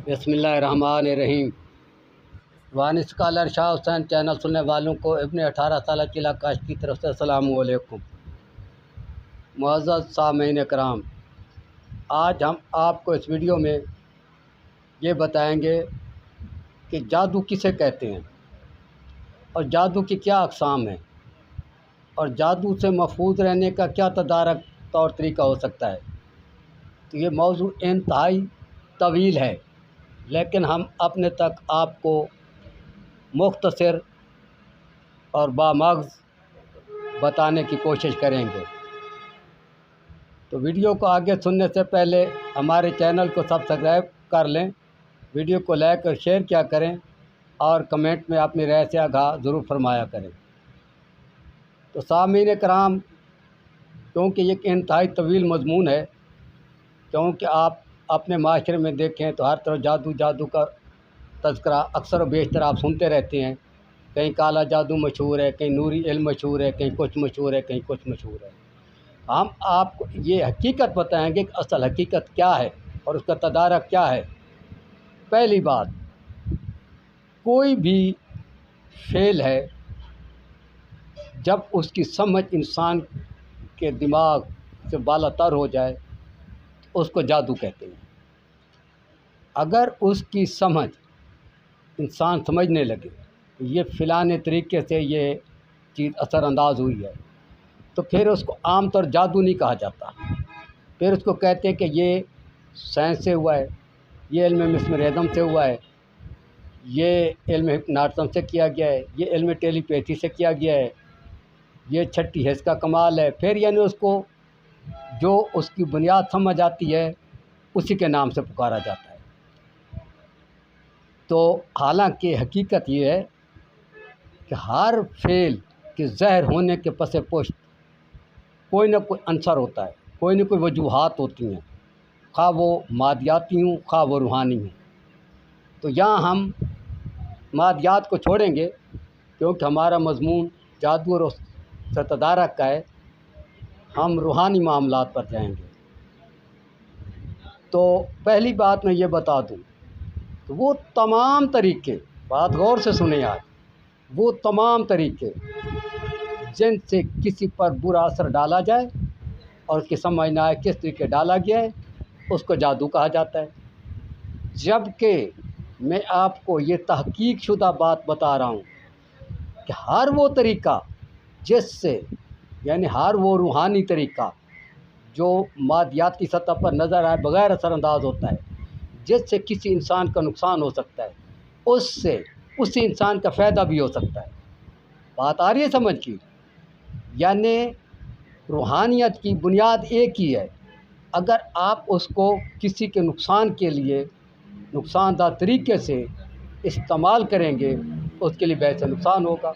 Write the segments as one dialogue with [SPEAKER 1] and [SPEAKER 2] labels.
[SPEAKER 1] बिस्मिल्लाहिर्रहमानिर्रहीम। वानी scholar Shah Hussain channel सुनने वालों को इब्ने 18 साल की आकाश की तरफ से अस्सलाम वालेकुम। मुअज़्ज़ज़ सामीन कराम, आज हम आपको इस वीडियो में ये बताएंगे कि जादू किसे कहते हैं और जादू की क्या अक़साम है और जादू से महफूज रहने का क्या तदारक तौर तरीका हो सकता है। तो ये मौजू इंतहाई तवील है, लेकिन हम अपने तक आपको मुख्तसर और बामग़ज़ बताने की कोशिश करेंगे। तो वीडियो को आगे सुनने से पहले हमारे चैनल को सब्सक्राइब कर लें, वीडियो को लाइक और शेयर किया करें और कमेंट में अपनी राय से आगाह ज़रूर फरमाया करें। तो सामीन कराम, क्योंकि ये इंतहाई तवील मज़मून है, क्योंकि आप अपने माशरे में देखें तो हर तरफ जादू जादू का तज़किरा अक्सर व बेशतर आप सुनते रहते हैं। कहीं काला जादू मशहूर है, कहीं नूरी इल्म मशहूर है, कहीं कुछ मशहूर है, कहीं कुछ मशहूर है। हम आपको ये हकीकत बताएंगे कि असल हकीकत क्या है और उसका तदारक क्या है। पहली बात, कोई भी फेल है जब उसकी समझ इंसान के दिमाग से बालातर हो जाए तो उसको जादू कहते हैं। अगर उसकी समझ इंसान समझने लगे ये फ़लाने तरीके से ये चीज़ असरअंदाज हुई है, तो फिर उसको आम तौर जादू नहीं कहा जाता। फिर उसको कहते हैं कि ये साइंस से हुआ है, ये इल्म मिस्मरिज़म से हुआ है, ये इल्म हिप्नोटिज़म से किया गया है, ये इल्म टेलीपैथी से किया गया है, ये छठी हिस्स का कमाल है। फिर यानी उसको जो उसकी बुनियाद समझ आती है उसी के नाम से पुकारा जाता है। तो हालांकि हकीकत ये है कि हर फेल के ज़हर होने के पस पुश्त कोई ना कोई अंसर होता है, कोई ना कोई वजूहात होती हैं, खा वो मादियाती हूँ खा वो रूहानी हूँ। तो यहाँ हम मादियात को छोड़ेंगे क्योंकि हमारा मज़मून जादू और उससे तदारक का है। हम रूहानी मामलात पर जाएंगे। तो पहली बात मैं ये बता दूँ, तो वो तमाम तरीके, बात गौर से सुने आज, वो तमाम तरीके जिनसे किसी पर बुरा असर डाला जाए और उसकी समझ ना आए किस तरीके डाला गया है, उसको जादू कहा जाता है। जबकि मैं आपको ये तहकीक शुदा बात बता रहा हूँ कि हर वो तरीका जिससे यानी हर वो रूहानी तरीका जो मादियाती सतह पर नज़र आए बग़ैर असरअंदाज होता है, जिससे किसी इंसान का नुकसान हो सकता है, उससे उसी इंसान का फ़ायदा भी हो सकता है। बात आ रही है समझ की? यानी रूहानियत की बुनियाद एक ही है। अगर आप उसको किसी के नुकसान के लिए नुकसानदा तरीके से इस्तेमाल करेंगे तो उसके लिए वैसे नुकसान होगा।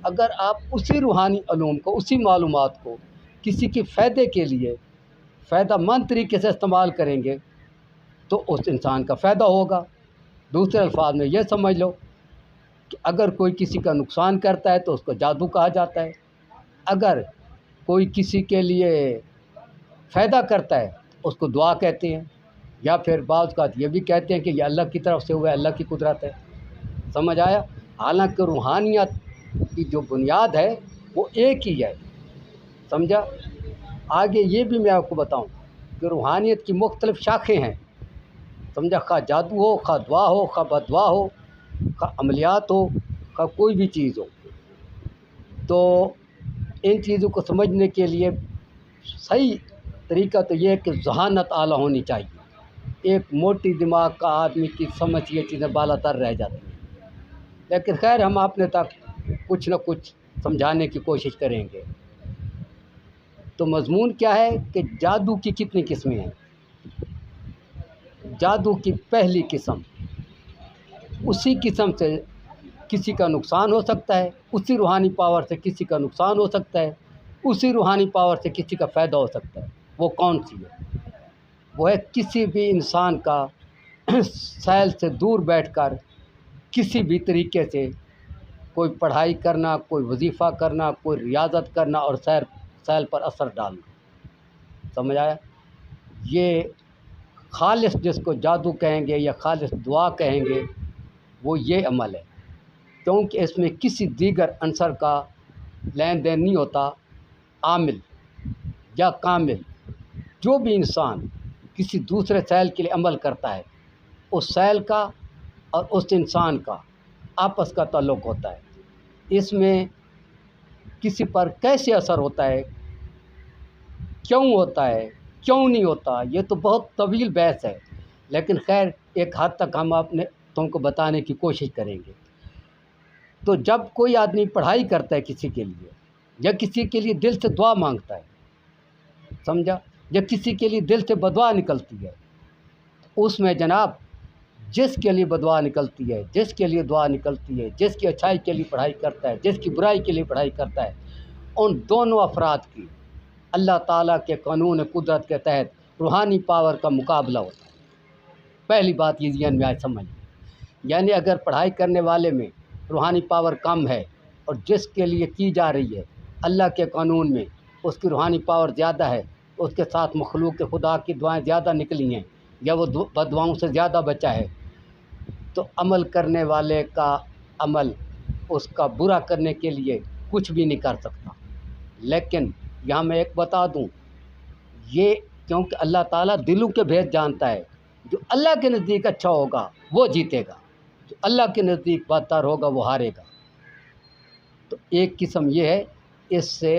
[SPEAKER 1] अगर आप उसी रूहानी उलूम को, उसी मालूमात को किसी के फ़ायदे के लिए फ़ायदामंद तरीके से इस्तेमाल करेंगे तो उस इंसान का फ़ायदा होगा। दूसरे अल्फाज में यह समझ लो कि अगर कोई किसी का नुकसान करता है तो उसको जादू कहा जाता है। अगर कोई किसी के लिए फ़ायदा करता है तो उसको दुआ कहते हैं, या फिर बाज़ का ये भी कहते हैं कि ये अल्लाह की तरफ से हुआ है, अल्लाह की कुदरत है। समझ आया? हालांकि रूहानियत की जो बुनियाद है वो एक ही है। समझा? आगे ये भी मैं आपको बताऊं कि रूहानियत की मुख्तलिफ़ शाखें हैं। समझा? खा जादू हो, खा दुआ हो, खा बदुआ हो, खा अमलियात हो, खा कोई भी चीज़ हो। तो इन चीज़ों को समझने के लिए सही तरीका तो ये है कि ज़हानत आला होनी चाहिए। एक मोटी दिमाग का आदमी की समझ ये चीज़ें बालातर रह जाती हैं। लेकिन खैर हम अपने तक कुछ न कुछ समझाने की कोशिश करेंगे। तो मज़मून क्या है कि जादू की कितनी किस्में हैं। जादू की पहली किस्म, उसी किस्म से किसी का नुकसान हो सकता है, उसी रूहानी पावर से किसी का नुकसान हो सकता है, उसी रूहानी पावर से किसी का फ़ायदा हो सकता है। वो कौन सी है? वो है किसी भी इंसान का सैल से दूर बैठकर किसी भी तरीके से कोई पढ़ाई करना, कोई वजीफ़ा करना, कोई रियाज़त करना और सैल पर असर डालना। समझ आया? ये खालिस जिसको जादू कहेंगे या खालिस दुआ कहेंगे, वो ये अमल है, क्योंकि इसमें किसी दीगर अंसर का लेन देन नहीं होता। आमिल या कामिल, जो भी इंसान किसी दूसरे सैल के लिए अमल करता है, उस सैल का और उस इंसान का आपस का ताल्लुक़ होता है। इसमें किसी पर कैसे असर होता है, क्यों होता है, क्यों नहीं होता, ये तो बहुत तवील बहस है, लेकिन खैर एक हद तक हम अपने तुमको बताने की कोशिश करेंगे। तो जब कोई आदमी पढ़ाई करता है किसी के लिए, या किसी के लिए दिल से दुआ मांगता है, समझा, या किसी के लिए दिल से बदुआ निकलती है, उसमें जनाब जिसके लिए बदुआ निकलती है, जिसके लिए दुआ निकलती है, जिसकी अच्छाई के लिए पढ़ाई करता है, जिसकी बुराई के लिए पढ़ाई करता है, उन दोनों अफराद की अल्लाह ताला के कानून कुदरत के तहत रूहानी पावर का मुकाबला होता है। पहली बात ये ज़हन में आज समझ, यानी अगर पढ़ाई करने वाले में रूहानी पावर कम है और जिसके लिए की जा रही है अल्लाह के कानून में उसकी रूहानी पावर ज़्यादा है, उसके साथ मखलूक खुदा की दुआएं ज़्यादा निकली हैं या वो बददुआओं से ज़्यादा बचा है, तो अमल करने वाले का अमल उसका बुरा करने के लिए कुछ भी नहीं कर सकता। लेकिन यहाँ मैं एक बता दूँ, ये क्योंकि अल्लाह ताला दिलों के भेद जानता है, जो अल्लाह के नज़दीक अच्छा होगा वो जीतेगा, जो अल्लाह के नज़दीक बदतर होगा वो हारेगा। तो एक किस्म ये है, इससे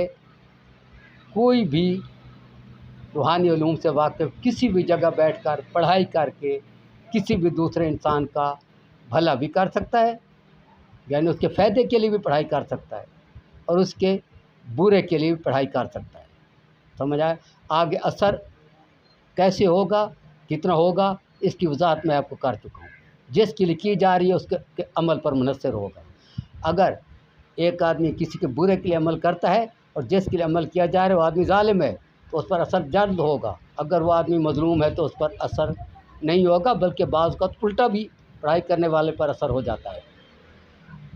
[SPEAKER 1] कोई भी रूहानी उलूम से वाकिफ़ किसी भी जगह बैठकर पढ़ाई करके किसी भी दूसरे इंसान का भला भी कर सकता है, यानी उसके फ़ायदे के लिए भी पढ़ाई कर सकता है और उसके बुरे के लिए भी पढ़ाई कर सकता है। समझ आया? आगे असर कैसे होगा, कितना होगा, इसकी वजाहत मैं आपको कर चुका हूँ। जिसके लिए की जा रही है उसके अमल पर मुनसर होगा। अगर एक आदमी किसी के बुरे के लिए अमल करता है और जिसके लिए अमल किया जा रहा है वो आदमी ज़ालिम है, तो उस पर असर जल्द होगा। अगर वो आदमी मज़लूम है तो उस पर असर नहीं होगा, बल्कि बाज़ का उल्टा भी पढ़ाई करने वाले पर असर हो जाता है।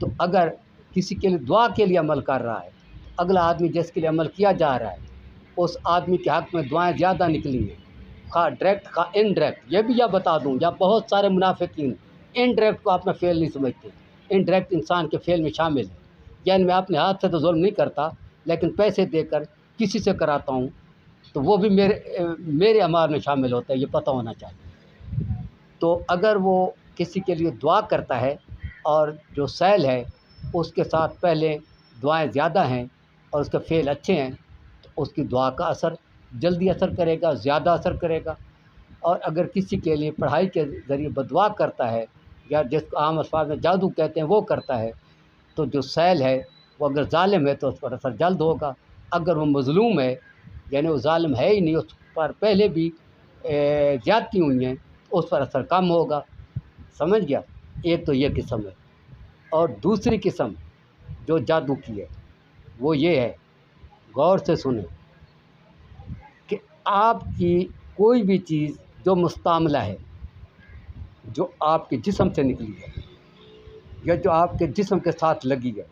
[SPEAKER 1] तो अगर किसी के लिए दुआ के लिए अमल कर रहा है, अगला आदमी जिसके लिए अमल किया जा रहा है उस आदमी के हक़ में दुआएं ज़्यादा निकली हैं, खा डायरेक्ट खा इनडायरेक्ट। ये भी या बता दूँ, या बहुत सारे मुनाफिकीन इनडायरेक्ट को अपना फ़ेल नहीं समझते, इनडायरेक्ट इंसान के फ़ेल में शामिल है। यानी मैं अपने हाथ से तो जुल्म नहीं करता, लेकिन पैसे देकर किसी से कराता हूँ तो वो भी मेरे अमाल में शामिल होता है, ये पता होना चाहिए। तो अगर वो किसी के लिए दुआ करता है और जो सैल है उसके साथ पहले दुआएं ज़्यादा हैं और उसके फ़ेल अच्छे हैं, तो उसकी दुआ का असर जल्दी असर करेगा, ज़्यादा असर करेगा। और अगर किसी के लिए पढ़ाई के ज़रिए बदुआ करता है या जिसको आम अल्फाज में जादू कहते हैं वो करता है, तो जो सैल है वो अगर ज़ालिम है तो उस पर असर जल्द होगा। अगर वो मज़लूम है, यानी वो ज़ालिम है ही नहीं, उस पर पहले भी ज़्यादती हुई हैं, उस पर असर कम होगा। समझ गया? एक तो ये किस्म है। और दूसरी किस्म जो जादू की है वो ये है, गौर से सुने, कि आपकी कोई भी चीज़ जो मुस्तामला है, जो आपके जिस्म से निकली है या जो आपके जिस्म के साथ लगी है,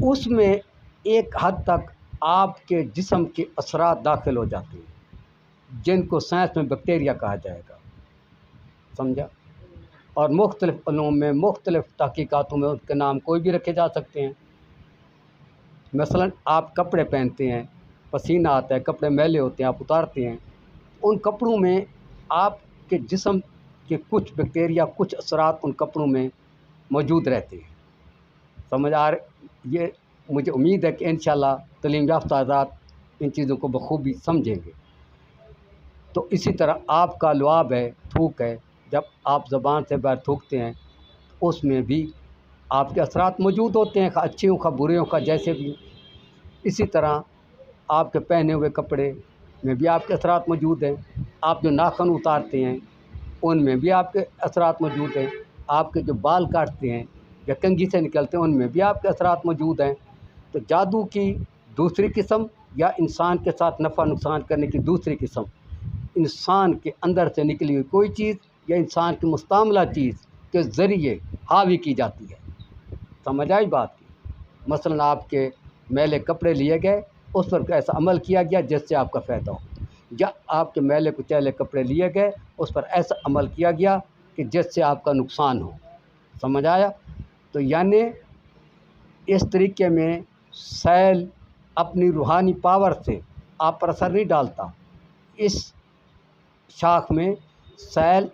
[SPEAKER 1] उसमें एक हद तक आपके जिस्म के असरात दाखिल हो जाते हैं, जिनको साइंस में बैक्टीरिया कहा जाएगा। समझा? और मुख्तलिफ़ उलूम में मुख्तलिफ़ तहक़ीक़ातों में उसके नाम कोई भी रखे जा सकते हैं। मसलन आप कपड़े पहनते हैं, पसीना आता है, कपड़े मैले होते हैं, आप उतारते हैं, उन कपड़ों में आपके जिस्म के कुछ बैक्टीरिया, कुछ असरात उन कपड़ों में मौजूद रहते हैं। समझ आ रही? ये मुझे उम्मीद है कि इंशाअल्लाह तालीम याफ़्ता हज़रात इन चीज़ों को बखूबी समझेंगे। तो इसी तरह आपका लुआब है, थूक है, जब आप ज़बान से बाहर थूकते हैं उसमें भी आपके असरात मौजूद होते हैं, अच्छे हों खा बुरे हों खा जैसे भी। इसी तरह आपके पहने हुए कपड़े में भी आपके असरात मौजूद हैं। आप जो नाखून उतारते हैं उनमें भी आपके असरात मौजूद हैं। आपके जो बाल काटते हैं या कंघी से निकलते हैं उनमें भी आपके असरात मौजूद हैं। तो जादू की दूसरी किस्म या इंसान के साथ नफ़ा नुकसान करने की दूसरी किस्म, इंसान के अंदर से निकली हुई कोई चीज़ या इंसान की मुस्तामला चीज़ के ज़रिए हावी की जाती है। समझ आई बात की? मसलन आपके मैले कपड़े लिए गए, उस पर ऐसा अमल किया गया जिससे आपका फ़ायदा हो, या आपके मैले कुचैले कपड़े लिए गए, उस पर ऐसा अमल किया गया कि जिससे आपका नुकसान हो। समझ आया? तो यानी इस तरीके में सैल अपनी रूहानी पावर से आप पर असर नहीं डालता। इस शाख में सैल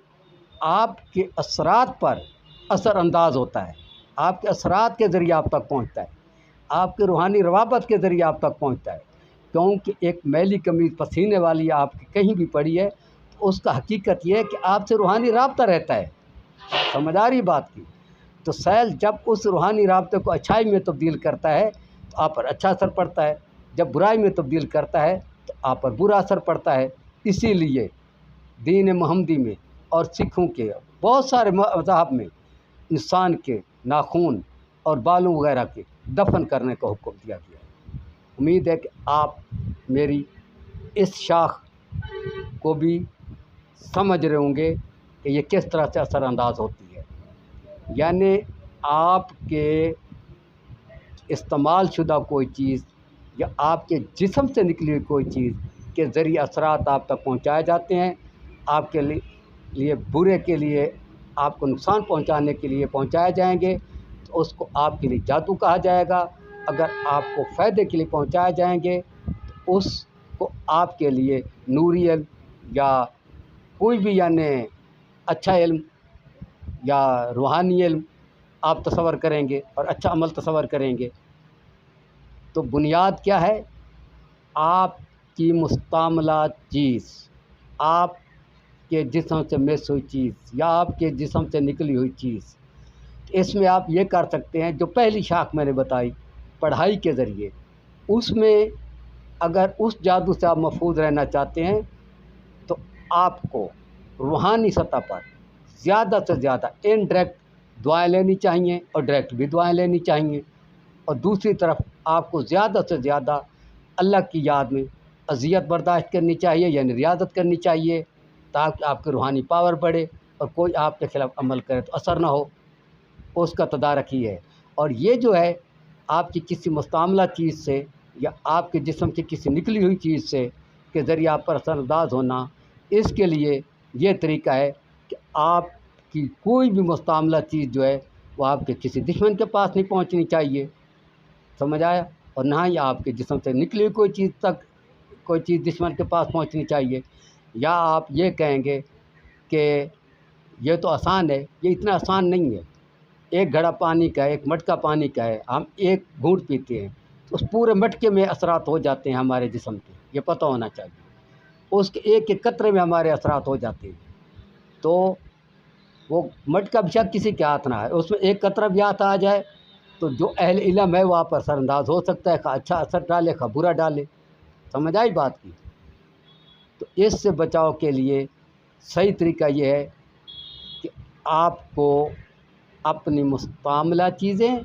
[SPEAKER 1] आपके असरात पर असरअंदाज होता है, आपके असरात के ज़रिए आप तक पहुंचता है, आपके रूहानी रवाबत के ज़रिए आप तक पहुंचता है। क्योंकि एक मैली कमीज़ पसीने वाली आपकी कहीं भी पड़ी है तो उसका हकीकत ये है कि आपसे रूहानी राब्ता रहता है। समझ आ रही बात की? तो सैल जब उस रूहानी राब्ते को अच्छाई में तब्दील करता है तो आप पर अच्छा असर पड़ता है, जब बुराई में तब्दील करता है तो आप पर बुरा असर पड़ता है। इसीलिए दीन मोहम्मदी में और सिखों के बहुत सारे मज़हब में इंसान के नाखून और बालों वगैरह के दफन करने का हुक्म दिया गया है। उम्मीद है कि आप मेरी इस शाख को भी समझ रहे होंगे कि ये किस तरह से असरअंदाज होती है। यानी आपके इस्तेमाल शुदा कोई चीज़ या आपके जिस्म से निकली हुई कोई चीज़ के ज़रिए असरात आप तक पहुँचाए जाते हैं। आपके लिए बुरे के लिए, आपको नुकसान पहुँचाने के लिए पहुँचाए जाएंगे तो उसको आपके लिए जादू कहा जाएगा। अगर आपको फ़ायदे के लिए पहुँचाए जाएंगे तो उसको आपके लिए नूरी इल्म या कोई भी यानी अच्छा इल्म या रूहानी इल्म आप तसव्वुर करेंगे और अच्छा अमल तसव्वुर करेंगे। तो बुनियाद क्या है? आपकी मुस्तामला चीज़, आपके जिस्म से मिस हुई चीज़ या आपके जिस्म से निकली हुई चीज़, इसमें आप ये कर सकते हैं जो पहली शाख मैंने बताई पढ़ाई के ज़रिए। उसमें अगर उस जादू से आप महफूज रहना चाहते हैं तो आपको रूहानी सतह पर ज़्यादा से ज़्यादा इनडायरेक्ट दुआएं लेनी चाहिए और डायरेक्ट भी दुआएं लेनी चाहिए। और दूसरी तरफ आपको ज़्यादा से ज़्यादा अल्लाह की याद में अज़ियत बर्दाश्त करनी चाहिए, यानी रियाज़त करनी चाहिए, ताकि आपकी रूहानी पावर बढ़े और कोई आपके ख़िलाफ़ अमल करे तो असर ना हो, उसका तदारक ही है। और ये जो है आपकी किसी मुस्तामला चीज़ से या आपके जिस्म की किसी निकली हुई चीज़ से के ज़रिए आप पर असरअंदाज होना, इसके लिए ये तरीका है कि आपकी कोई भी मुस्तामला चीज़ जो है वो आपके किसी दुश्मन के पास नहीं पहुंचनी चाहिए। समझ आया? और ना ही आपके जिस्म से निकली कोई चीज़ तक कोई चीज़ दुश्मन के पास पहुंचनी चाहिए। या आप ये कहेंगे कि ये तो आसान है, ये इतना आसान नहीं है। एक घड़ा पानी का है, एक मटका पानी का है, हम एक घूंट पीते हैं तो उस पूरे मटके में असरात हो जाते हैं हमारे जिस्म के, ये पता होना चाहिए। उसके एक एक कतरे में हमारे असरात हो जाते हैं। तो वो मटका बेशक किसी के हाथ ना है, उसमें एक कतरा भी हाथ आ जाए तो जो अहल इल्म है वहाँ पर असरअंदाज हो सकता है, खा अच्छा असर डाले खा बुरा डाले। समझ आई बात की? तो इससे बचाव के लिए सही तरीका ये है कि आपको अपनी मुस्तामला चीज़ें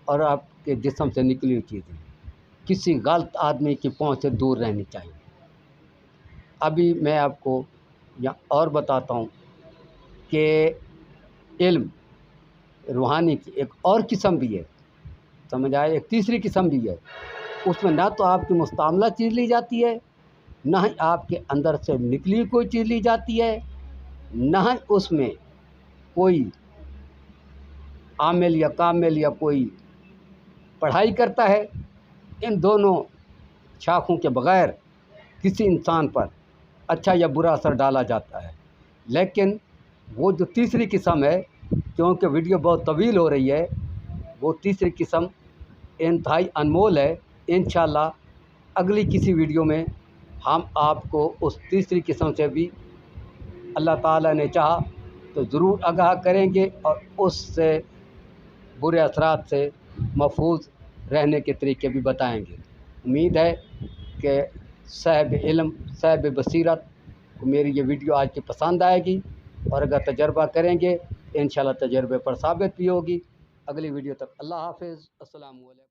[SPEAKER 1] और आपके जिस्म से निकली हुई चीज़ें किसी गलत आदमी की पहुँच से दूर रहनी चाहिए। अभी मैं आपको यहाँ और बताता हूँ कि इल्म रूहानी की एक और किस्म भी है। समझ आए? एक तीसरी किस्म भी है। उसमें ना तो आपकी मुस्तामला चीज़ ली जाती है, ना ही आपके अंदर से निकली हुई कोई चीज़ ली जाती है, ना ही उसमें कोई आमिल या कामिल या कोई पढ़ाई करता है। इन दोनों शाखों के बग़ैर किसी इंसान पर अच्छा या बुरा असर डाला जाता है। लेकिन वो जो तीसरी किस्म है, क्योंकि वीडियो बहुत तवील हो रही है, वो तीसरी किस्म इंतहाई अनमोल है। इंशाअल्लाह अगली किसी वीडियो में हम आपको उस तीसरी किस्म से भी अल्लाह ताला ने चाहा तो ज़रूर आगाह करेंगे और उससे बुरे असरात से महफूज रहने के तरीके भी बताएंगे। उम्मीद है कि साहिब इल्म साहिब बसीरत को मेरी ये वीडियो आज की पसंद आएगी और अगर तजर्बा करेंगे इंशाअल्लाह तजर्बे पर साबित भी होगी। अगली वीडियो तक अल्लाह हाफ़िज़। अस्सलामु अलैकुम।